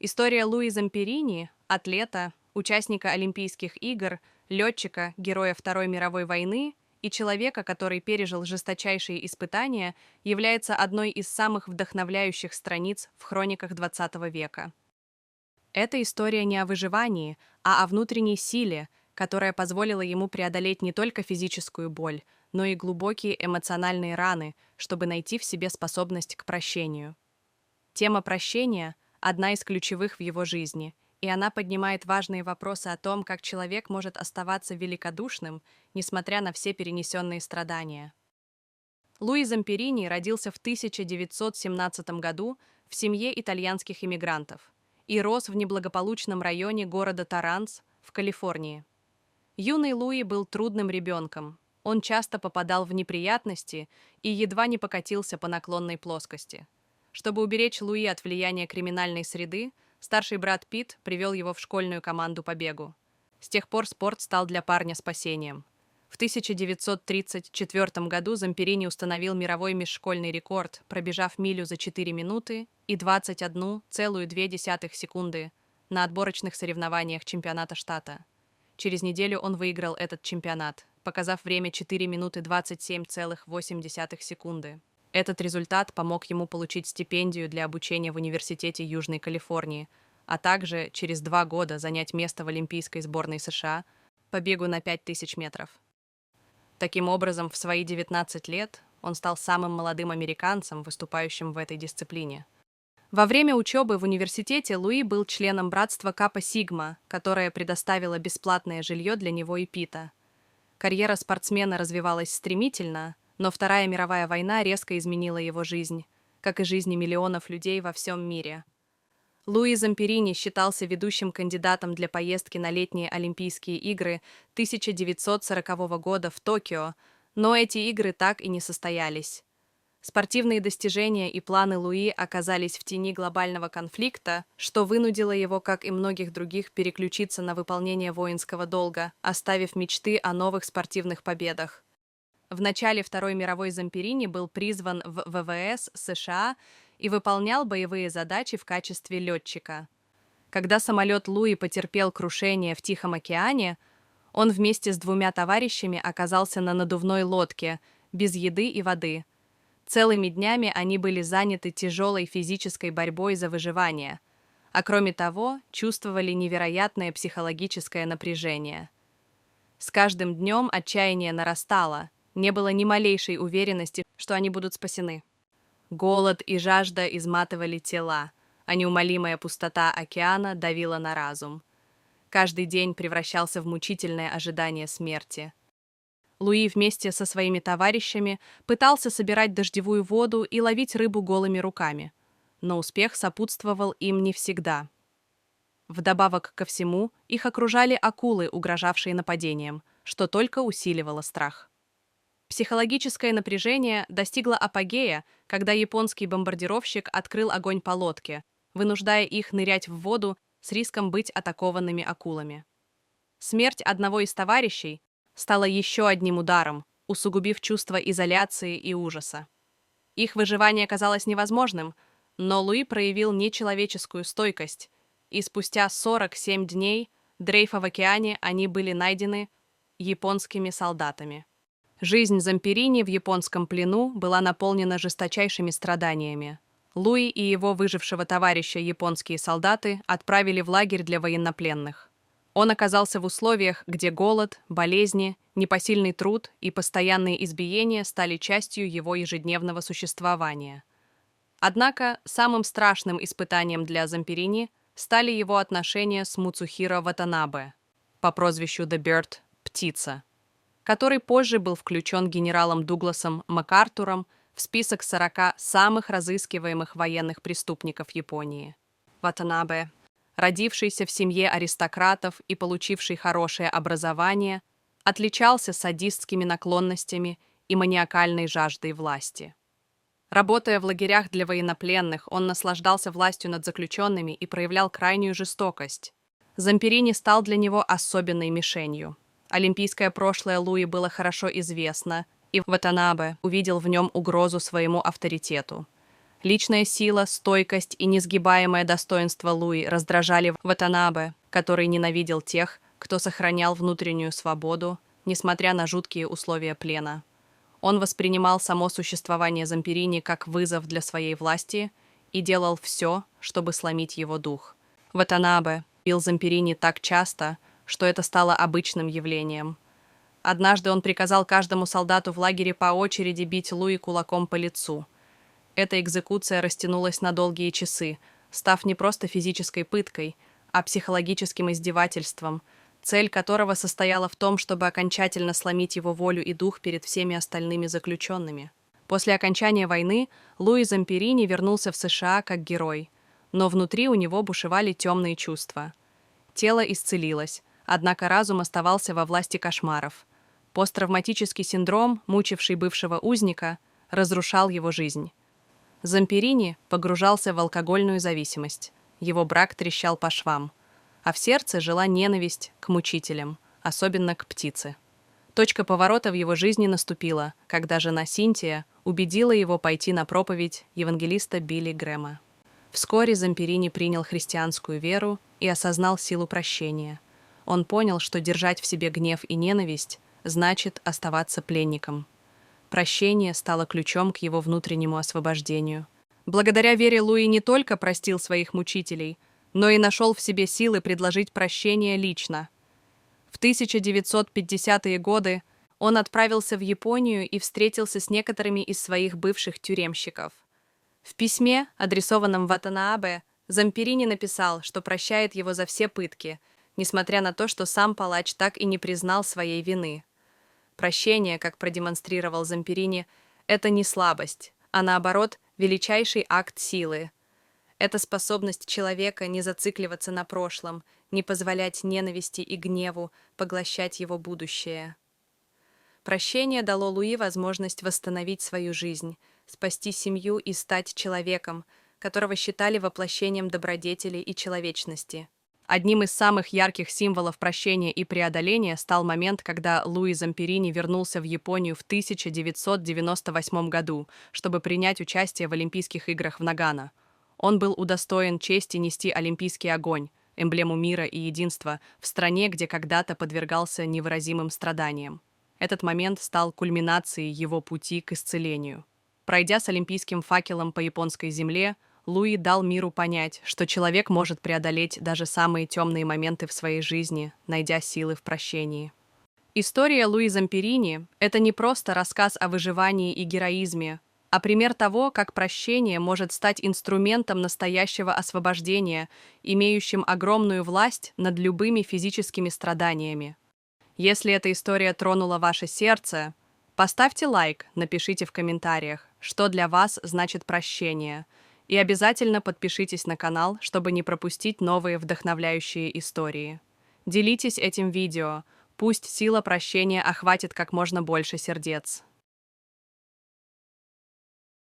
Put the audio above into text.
История Луи Замперини, атлета, участника Олимпийских игр, летчика, героя Второй мировой войны и человека, который пережил жесточайшие испытания, является одной из самых вдохновляющих страниц в хрониках XX века. Это история не о выживании, а о внутренней силе, которая позволила ему преодолеть не только физическую боль, но и глубокие эмоциональные раны, чтобы найти в себе способность к прощению. Тема прощения – одна из ключевых в его жизни, и она поднимает важные вопросы о том, как человек может оставаться великодушным, несмотря на все перенесенные страдания. Луи Замперини родился в 1917 году в семье итальянских иммигрантов и рос в неблагополучном районе города Торанс в Калифорнии. Юный Луи был трудным ребенком. Он часто попадал в неприятности и едва не покатился по наклонной плоскости. Чтобы уберечь Луи от влияния криминальной среды, старший брат Пит привел его в школьную команду по бегу. С тех пор спорт стал для парня спасением. В 1934 году Замперини установил мировой межшкольный рекорд, пробежав милю за 4 минуты и 21,2 секунды на отборочных соревнованиях чемпионата штата. Через неделю он выиграл этот чемпионат, показав время 4 минуты 27,8 секунды. Этот результат помог ему получить стипендию для обучения в Университете Южной Калифорнии, а также через 2 года занять место в Олимпийской сборной США по бегу на 5000 метров. Таким образом, в свои 19 лет он стал самым молодым американцем, выступающим в этой дисциплине. Во время учебы в университете Луи был членом братства Капа Сигма, которое предоставило бесплатное жилье для него и Пита. Карьера спортсмена развивалась стремительно, но Вторая мировая война резко изменила его жизнь, как и жизни миллионов людей во всем мире. Луи Замперини считался ведущим кандидатом для поездки на летние Олимпийские игры 1940 года в Токио, но эти игры так и не состоялись. Спортивные достижения и планы Луи оказались в тени глобального конфликта, что вынудило его, как и многих других, переключиться на выполнение воинского долга, оставив мечты о новых спортивных победах. В начале Второй мировой Замперини был призван в ВВС США и выполнял боевые задачи в качестве летчика. Когда самолет Луи потерпел крушение в Тихом океане, он вместе с 2 товарищами оказался на надувной лодке, без еды и воды. Целыми днями они были заняты тяжелой физической борьбой за выживание, а кроме того, чувствовали невероятное психологическое напряжение. С каждым днем отчаяние нарастало. Не было ни малейшей уверенности, что они будут спасены. Голод и жажда изматывали тела, а неумолимая пустота океана давила на разум. Каждый день превращался в мучительное ожидание смерти. Луи вместе со своими товарищами пытался собирать дождевую воду и ловить рыбу голыми руками, но успех сопутствовал им не всегда. Вдобавок ко всему, их окружали акулы, угрожавшие нападением, что только усиливало страх. Психологическое напряжение достигло апогея, когда японский бомбардировщик открыл огонь по лодке, вынуждая их нырять в воду с риском быть атакованными акулами. Смерть одного из товарищей стала еще одним ударом, усугубив чувство изоляции и ужаса. Их выживание казалось невозможным, но Луи проявил нечеловеческую стойкость, и спустя 47 дней, дрейфа в океане, они были найдены японскими солдатами. Жизнь Замперини в японском плену была наполнена жесточайшими страданиями. Луи и его выжившего товарища японские солдаты отправили в лагерь для военнопленных. Он оказался в условиях, где голод, болезни, непосильный труд и постоянные избиения стали частью его ежедневного существования. Однако самым страшным испытанием для Замперини стали его отношения с Муцухиро Ватанабе по прозвищу The Bird – «Птица», который позже был включен генералом Дугласом МакАртуром в список 40 самых разыскиваемых военных преступников Японии. Ватанабе, родившийся в семье аристократов и получивший хорошее образование, отличался садистскими наклонностями и маниакальной жаждой власти. Работая в лагерях для военнопленных, он наслаждался властью над заключенными и проявлял крайнюю жестокость. Замперини стал для него особенной мишенью. Олимпийское прошлое Луи было хорошо известно, и Ватанабе увидел в нем угрозу своему авторитету. Личная сила, стойкость и несгибаемое достоинство Луи раздражали Ватанабе, который ненавидел тех, кто сохранял внутреннюю свободу, несмотря на жуткие условия плена. Он воспринимал само существование Замперини как вызов для своей власти и делал все, чтобы сломить его дух. Ватанабе бил Замперини так часто, что это стало обычным явлением. Однажды он приказал каждому солдату в лагере по очереди бить Луи кулаком по лицу. Эта экзекуция растянулась на долгие часы, став не просто физической пыткой, а психологическим издевательством, цель которого состояла в том, чтобы окончательно сломить его волю и дух перед всеми остальными заключенными. После окончания войны Луи Замперини вернулся в США как герой, но внутри у него бушевали темные чувства. Тело исцелилось, однако разум оставался во власти кошмаров. Посттравматический синдром, мучивший бывшего узника, разрушал его жизнь. Замперини погружался в алкогольную зависимость. Его брак трещал по швам. А в сердце жила ненависть к мучителям, особенно к птице. Точка поворота в его жизни наступила, когда жена Синтия убедила его пойти на проповедь евангелиста Билли Грэма. Вскоре Замперини принял христианскую веру и осознал силу прощения. Он понял, что держать в себе гнев и ненависть значит оставаться пленником. Прощение стало ключом к его внутреннему освобождению. Благодаря вере Луи не только простил своих мучителей, но и нашел в себе силы предложить прощение лично. В 1950-е годы он отправился в Японию и встретился с некоторыми из своих бывших тюремщиков. В письме, адресованном Ватанабе, Замперини написал, что прощает его за все пытки, несмотря на то, что сам палач так и не признал своей вины. Прощение, как продемонстрировал Замперини, это не слабость, а наоборот, величайший акт силы. Это способность человека не зацикливаться на прошлом, не позволять ненависти и гневу поглощать его будущее. Прощение дало Луи возможность восстановить свою жизнь, спасти семью и стать человеком, которого считали воплощением добродетели и человечности. Одним из самых ярких символов прощения и преодоления стал момент, когда Луи Замперини вернулся в Японию в 1998 году, чтобы принять участие в Олимпийских играх в Нагано. Он был удостоен чести нести олимпийский огонь, эмблему мира и единства, в стране, где когда-то подвергался невыразимым страданиям. Этот момент стал кульминацией его пути к исцелению. Пройдя с олимпийским факелом по японской земле, Луи дал миру понять, что человек может преодолеть даже самые темные моменты в своей жизни, найдя силы в прощении. История Луи Замперини – это не просто рассказ о выживании и героизме, а пример того, как прощение может стать инструментом настоящего освобождения, имеющим огромную власть над любыми физическими страданиями. Если эта история тронула ваше сердце, поставьте лайк, напишите в комментариях, что для вас значит прощение, и обязательно подпишитесь на канал, чтобы не пропустить новые вдохновляющие истории. Делитесь этим видео, пусть сила прощения охватит как можно больше сердец.